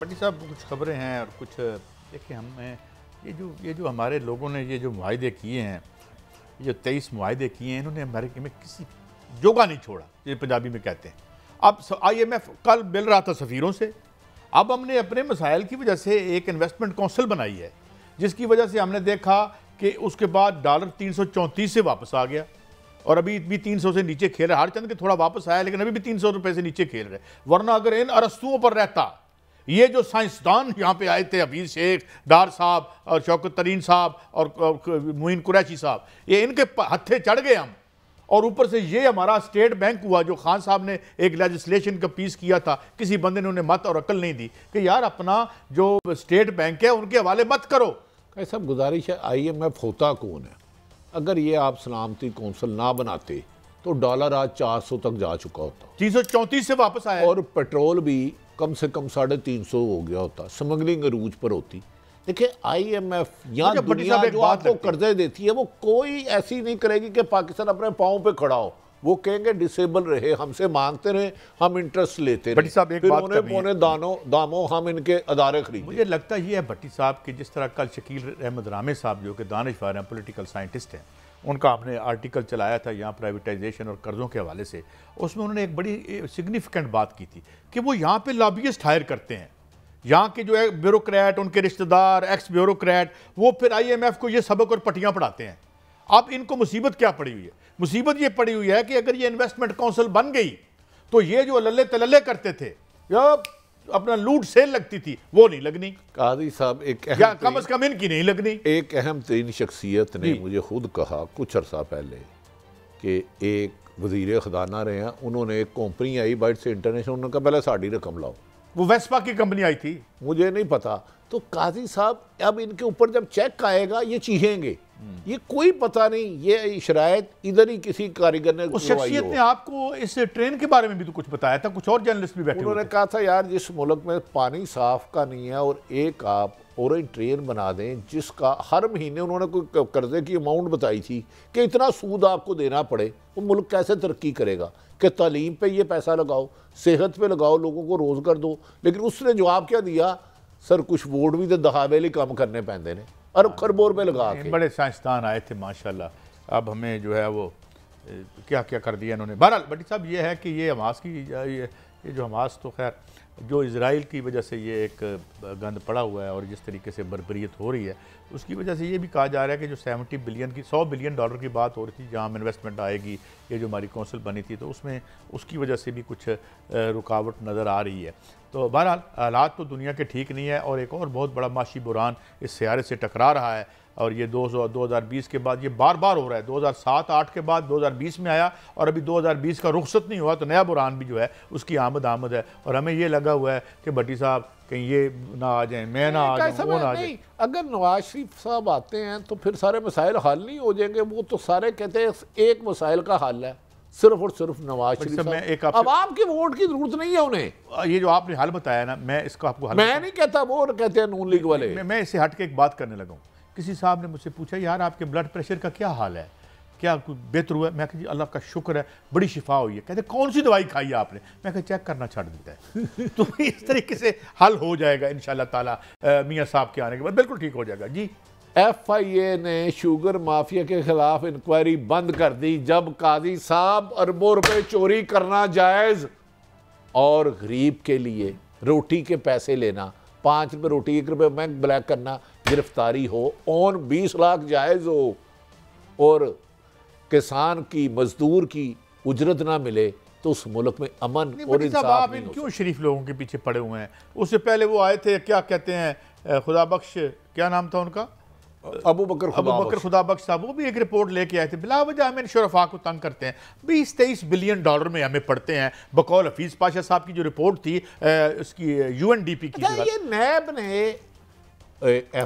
भट्टी साहब कुछ खबरें हैं और कुछ देखिए हमें ये जो हमारे लोगों ने ये जो मुआहदे किए हैं, ये जो 23 मुआहदे किए हैं, इन्होंने अमेरिका में किसी जोगा नहीं छोड़ा, ये पंजाबी में कहते हैं। अब IMF कल मिल रहा था सफ़ीरों से। अब हमने अपने मसाइल की वजह से एक इन्वेस्टमेंट काउंसिल बनाई है, जिसकी वजह से हमने देखा कि उसके बाद डॉलर 334 से वापस आ गया और अभी भी 300 से नीचे खेल रहा है। हर चंद के थोड़ा वापस आया, लेकिन अभी भी 300 रुपये से नीचे खेल रहे। वरना अगर इन अरस्तुओं पर रहता, ये जो साइंसदान यहाँ पे आए थे, हफीज शेख डार साहब और शौकत तरीन साहब और मोइन कुरैशी साहब, ये इनके हत्थे चढ़ गए हम। और ऊपर से ये हमारा स्टेट बैंक हुआ, जो खान साहब ने एक लेजिस्लेशन का पीस किया था, किसी बंदे ने उन्हें मत और अकल नहीं दी कि यार अपना जो स्टेट बैंक है उनके हवाले मत करो। सब गुजारिश है, IMF होता कौन है? अगर ये आप सलामती कौंसिल ना बनाते तो डॉलर आज 400 तक जा चुका होता, 334 से वापस आया, और पेट्रोल भी कम से कम 350 हो गया होता, स्मगलिंग अरूज पर होती। देखिए IMF या दुनिया जो आपको कर्जे देती है वो कोई ऐसी नहीं करेगी कि पाकिस्तान अपने पाँव पे खड़ा हो। वो कहेंगे डिसेबल रहे, हमसे मांगते रहे, हम इंटरेस्ट लेते रहे, फिर उन्हें दामों हम इनके अदारे खरीदे। मुझे लगता ये है भट्टी साहब कि जिस तरह कल शकील अहमद रामे साहब जो कि दानिशवर हैं, पॉलिटिकल साइंटिस्ट हैं, उनका हमने आर्टिकल चलाया था यहाँ प्राइवेटाइजेशन और कर्ज़ों के हवाले से। उसमें उन्होंने एक बड़ी सिग्निफिकेंट बात की थी कि वो यहाँ पे लॉबियस्ट हायर करते हैं, यहाँ के जो है ब्यूरोक्रेट, उनके रिश्तेदार, एक्स ब्यूरोक्रेट, वो फिर IMF को ये सबक और पट्टियाँ पढ़ाते हैं। अब इनको मुसीबत क्या पड़ी हुई है? मुसीबत ये पड़ी हुई है कि अगर ये इन्वेस्टमेंट काउंसिल बन गई तो ये जो लल्ले तलल्ले करते थे या अपना लूट सेल लगती थी, वो नहीं लगनी। काजी साहब एक कम से कम इनकी नहीं लगनी। एक अहम तरीन शख्सियत ने मुझे खुद कहा कुछ अर्सा पहले कि एक वजीर खजाना रहे हैं, उन्होंने एक कंपनी आई बाइट से इंटरनेशनल, उन्होंने कहा पहले साड़ी रकम लाओ। वो वेस्पा की कंपनी आई थी, मुझे नहीं पता। तो काजी साहब अब इनके ऊपर जब चेक आएगा ये चीखेंगे, ये कोई पता नहीं, ये शरायत इधर ही किसी कारीगर ने, उस शख्सियत ने आपको इस ट्रेन के बारे में भी तो कुछ बताया था, कुछ और जर्नलिस्ट भी बैठे, उन्होंने कहा था यार जिस मुल्क में पानी साफ का नहीं है और एक आप और ट्रेन बना दें जिसका हर महीने, उन्होंने कोई कर्जे की अमाउंट बताई थी कि इतना सूद आपको देना पड़े, वो मुल्क कैसे तरक्की करेगा? कि तालीम पे ये पैसा लगाओ, सेहत पे लगाओ, लोगों को रोज़गार दो। लेकिन उसने जवाब क्या दिया? सर कुछ वोट भी तो दहावेली काम करने पैंदे ने, अरब खरबों रुपये लगा के। बड़े साइंसदान आए थे माशाल्लाह। अब हमें जो है वो क्या क्या कर दिया इन्होंने। बहरहाल भट्टी साहब ये है कि ये हमास की ये जो हमास तो खैर जो इजराइल की वजह से ये एक गंद पड़ा हुआ है और जिस तरीके से बर्बरियत हो रही है, उसकी वजह से ये भी कहा जा रहा है कि जो 70 बिलियन की 100 बिलियन डॉलर की बात हो रही थी जहाँ इन्वेस्टमेंट आएगी, ये जो हमारी कौंसिल बनी थी, तो उसमें उसकी वजह से भी कुछ रुकावट नज़र आ रही है। तो बहरहाल हालात तो दुनिया के ठीक नहीं है और एक और बहुत बड़ा माशी बुरान इस सियारे से टकरा रहा है और ये 2020 के बाद ये बार बार हो रहा है। 2007-8 के बाद 2020 में आया और अभी 2020 का रुखसत नहीं हुआ, तो नया बुरान भी जो है उसकी आमद है। और हमें ये लगा हुआ है कि भट्टी साहब कहीं ये ना आ जाए, मैं ना आ जाऊँ, वो ना आ जाए। अगर नवाज शरीफ साहब आते हैं तो फिर सारे मसाइल हल नहीं हो जाएंगे। वो तो सारे कहते हैं एक मसाइल का हल है, सिर्फ और सिर्फ नवाज शरीफ साहब। अब आपकी वोट की जरूरत नहीं है उन्हें। ये जो आपने हल बताया ना, मैं इसका आपको हल, मैं नहीं कहता, वो कहते हैं नून लीग वाले। मैं इससे हट के एक बात करने लगा हूँ। किसी साहब ने मुझसे पूछा यार आपके ब्लड प्रेशर का क्या हाल है, क्या बेहतर हुआ? मैं कहा जी अल्लाह का शुक्र है, बड़ी शिफा हुई है। कहते कौन सी दवाई खाई है आपने? मैं कहा चेक करना छड़ देता है। तो इस तरीके से हल हो जाएगा इंशाल्लाह ताला मियाँ साहब के आने के बाद, बिल्कुल ठीक हो जाएगा जी। FIA ने शुगर माफिया के खिलाफ इंक्वायरी बंद कर दी जब काजी साहब अरबों रुपए चोरी करना जायज़ और गरीब के लिए रोटी के पैसे लेना, 5 रुपये रोटी 1 रुपये बैंक ब्लैक करना गिरफ्तारी हो, ऑन 20 लाख जायज़ हो और किसान की मजदूर की उजरत ना मिले तो उस मुल्क में अमन और इंसाफ आप इन क्यों शरीफ लोगों के पीछे पड़े हुए हैं? उससे पहले वो आए थे, क्या कहते हैं, खुदा बख्श, क्या नाम था उनका, अबू बकर खुदा बख्श साहब, वो भी एक रिपोर्ट लेके आए थे। बिला वजह हमें शुरफा को तंग करते हैं। 20-23 बिलियन डॉलर में हमें पड़ते हैं। बकौल हफीज पाशा साहब की जो रिपोर्ट थी उसकी UNDP की, ये नैब ने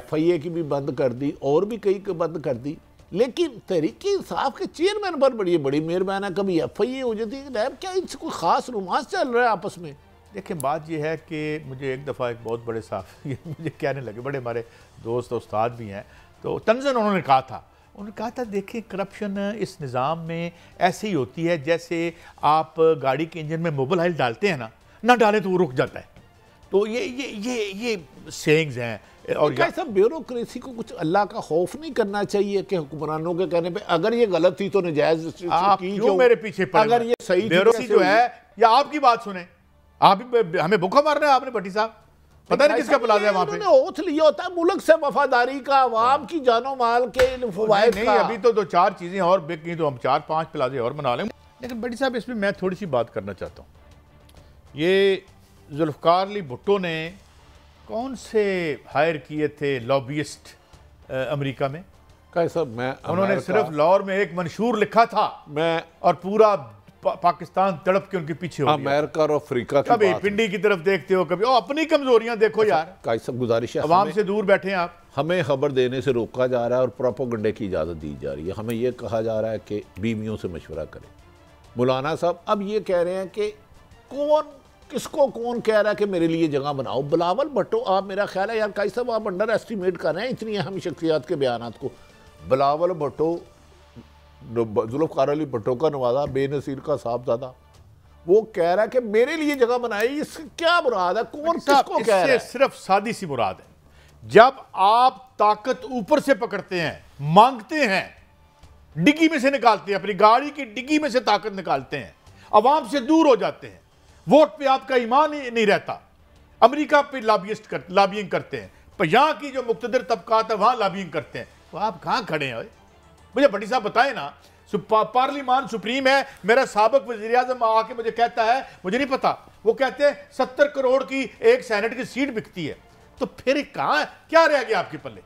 FIA की भी बंद कर दी और भी कई को बंद कर दी, लेकिन तहरीक इंसाफ के चेयरमैन पर बड़ी मेहरबान है। कभी FIA हो जाती है, नैब क्या इनसे कोई खास रोमांस चल रहा है आपस में? देखिए बात यह है कि मुझे एक दफ़ा एक बहुत बड़े साहब मुझे कहने लगे, बड़े हमारे दोस्त उस्ताद भी हैं, तो तंज़न उन्होंने कहा था देखिए करप्शन इस निज़ाम में ऐसे ही होती है जैसे आप गाड़ी के इंजन में मोबिल ऑयल डालते हैं ना डालें तो वो रुक जाता है। तो ये सेइंग्स हैं। और कैसा ब्यूरोक्रेसी को कुछ अल्लाह का खौफ नहीं करना चाहिए कि हुक्मरानों के कहने पे अगर ये गलत थी तो नजायज आप क्यों मेरे पीछे पड़े? अगर ये सही ब्यूरोक्रेसी जो है, या आपकी बात सुने, आप भी हमें भूखा मारना है आपने भट्टी साहब, पता नहीं किसका प्लाजा है वहां पे। उन्होंने ओथ लिया होता है मुल्क से वफादारी का, आवाम की जानो माल के फवायद नहीं, का। अभी तो 2-4 चीजें और बिक गई तो हम 4-5 प्लाजे और बना लेंगे। लेकिन भट्टी साहब, इसमें मैं थोड़ी सी बात करना चाहता हूँ। ये जुल्फ़िकार अली भुट्टो ने कौन से हायर किए थे लॉबियस्ट अमेरिका में? कैसा मैं उन्होंने सिर्फ लाहौर में एक मंशूर लिखा था मैं और पूरा पाकिस्तान तड़प के उनके पीछे हो गया। अमेरिका और अफ्रीका की कभी बात पिंडी की तरफ देखते हो, कभी अपनी कमजोरियां देखो यार। कैसा गुजारिश है, अवाम से दूर बैठे हैं आप। हमें खबर देने से रोका जा रहा है और प्रोपोगंडे की इजाज़त दी जा रही है। हमें यह कहा जा रहा है कि बीवियों से मशवरा करें। मौलाना साहब अब ये कह रहे हैं कि किसको कौन कह रहा है कि मेरे लिए जगह बनाओ? बिलावल भुट्टो, आप मेरा ख्याल है यार काई साहब आप अंडर एस्टिमेट कर रहे हैं इतनी अहम शख्सियात के बयानात को। बिलावल भुट्टो जुल्फ़िकार अली भुट्टो का नवाजा, बेनज़ीर का साहबजादा, वो कह रहा है कि मेरे लिए जगह बनाई। इससे क्या मुराद है? कौन किसको कह रहा है? सिर्फ सादी सी मुराद है, जब आप ताकत ऊपर से पकड़ते हैं, मांगते हैं, डिग्गी में से निकालते हैं, अपनी गाड़ी की डिग्गी में से ताकत निकालते हैं, अवाम से दूर हो जाते हैं, वोट पे आपका ईमान ही नहीं रहता, अमेरिका पे लॉबिंग करते हैं, पर यहां की जो मुक्तदर तबकात है वहां लॉबिंग करते हैं, तो आप कहां खड़े हैं? मुझे भट्टी साहब बताएं ना। पार्लिमान सुप्रीम है, मेरा साबिक वज़ीर आज़म आके मुझे कहता है मुझे नहीं पता, वो कहते हैं 70 करोड़ की एक सेनेट की सीट बिकती है, तो फिर कहां क्या रह गया आपके पल्ले?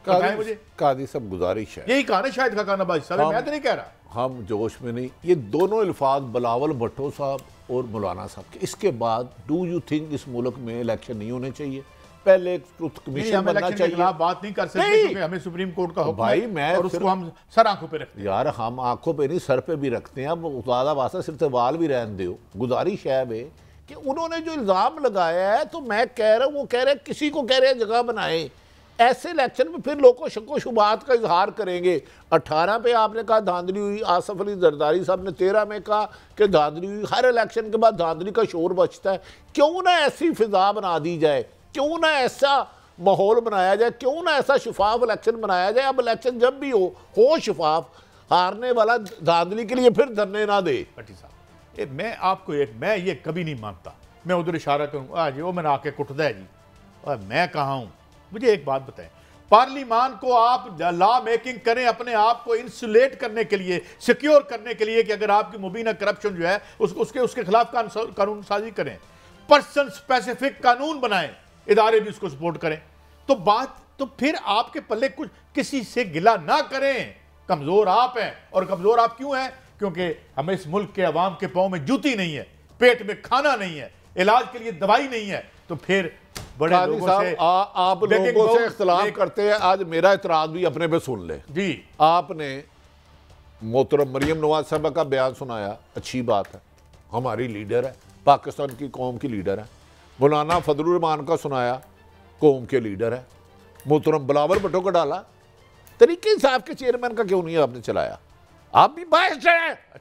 बताएं मुझे। कादी सब गुजारिश है, यही कहा ना शायद खाना बाजी साहब, मैं तो नहीं कह रहा, हम जोश में नहीं। ये दोनों अल्फाज बिलावल भुट्टो साहब और मौलाना साहब के, इसके बाद डू यू थिंक इस मुल्क में इलेक्शन नहीं होने चाहिए? पहले एक ट्रुथ कमीशन बनना चाहिए। बात नहीं कर सकते क्योंकि हमें सुप्रीम कोर्ट का हुक्म भाई है मैं और उसको हम सर आंखों पे रखते हैं। यार हम आंखों पे नहीं सर पे भी रखते हैं। अब ज़्यादा वास्ता सिर्फ सवाल भी रहने दो। गुजारिश है बे कि उन्होंने जो इल्ज़ाम लगाया है, तो मैं कह रहा हूँ, वो कह रहे हैं किसी को कह रहे हैं जगह बनाए। ऐसे इलेक्शन में फिर लोग शक्को शुबात का इजहार करेंगे। 18 पे आपने कहा धांधली हुई, आसफ अली जरदारी साहब ने 13 में कहा कि धांधली हुई। हर इलेक्शन के बाद धांधली का शोर बचता है। क्यों ना ऐसी फिजा बना दी जाए, क्यों ना ऐसा माहौल बनाया जाए, क्यों ना ऐसा शफाफ इलेक्शन बनाया जाए। अब इलेक्शन जब भी हो शफाफ, हारने वाला धांधली के लिए फिर धरने ना दे। भट्टी साहब, मैं आपको मैं ये कभी नहीं मानता, मैं उधर इशारा करूँ आज वो मैंने आके कुटदा है जी, और मैं कहाँ हूँ? मुझे एक बात बताएं, पार्लिमान को आप लॉ मेकिंग करें अपने आप को इंसुलेट करने के लिए, सिक्योर करने के लिए कि अगर आपकी मुबीना करप्शन जो है उसके खिलाफ कानून साजी करें, पर्सन स्पेसिफिक कानून बनाएं, इदारे भी उसको सपोर्ट करें, तो फिर आपके पल्ले कुछ किसी से गिला ना करें। कमजोर आप हैं, और कमजोर आप क्यों हैं? क्योंकि हमें इस मुल्क के अवाम के पांव में जूती नहीं है, पेट में खाना नहीं है, इलाज के लिए दवाई नहीं है, तो फिर बड़े लोगों से आप लोगों से इख्तिलाफ करते हैं। आज मेरा इतराज भी अपने पे सुन ले जी। आपने मोहतरम मरियम नवाज साहबा का बयान सुनाया, अच्छी बात है, हमारी लीडर है, पाकिस्तान की कौम की लीडर है। मौलाना फजलुर रहमान का सुनाया, कौम के लीडर है। मोहतरम बिलावल भुट्टो का डाला, तरीके इंसाफ के चेयरमैन का क्यों नहीं आपने चलाया? आप भी बायस्ड हैं।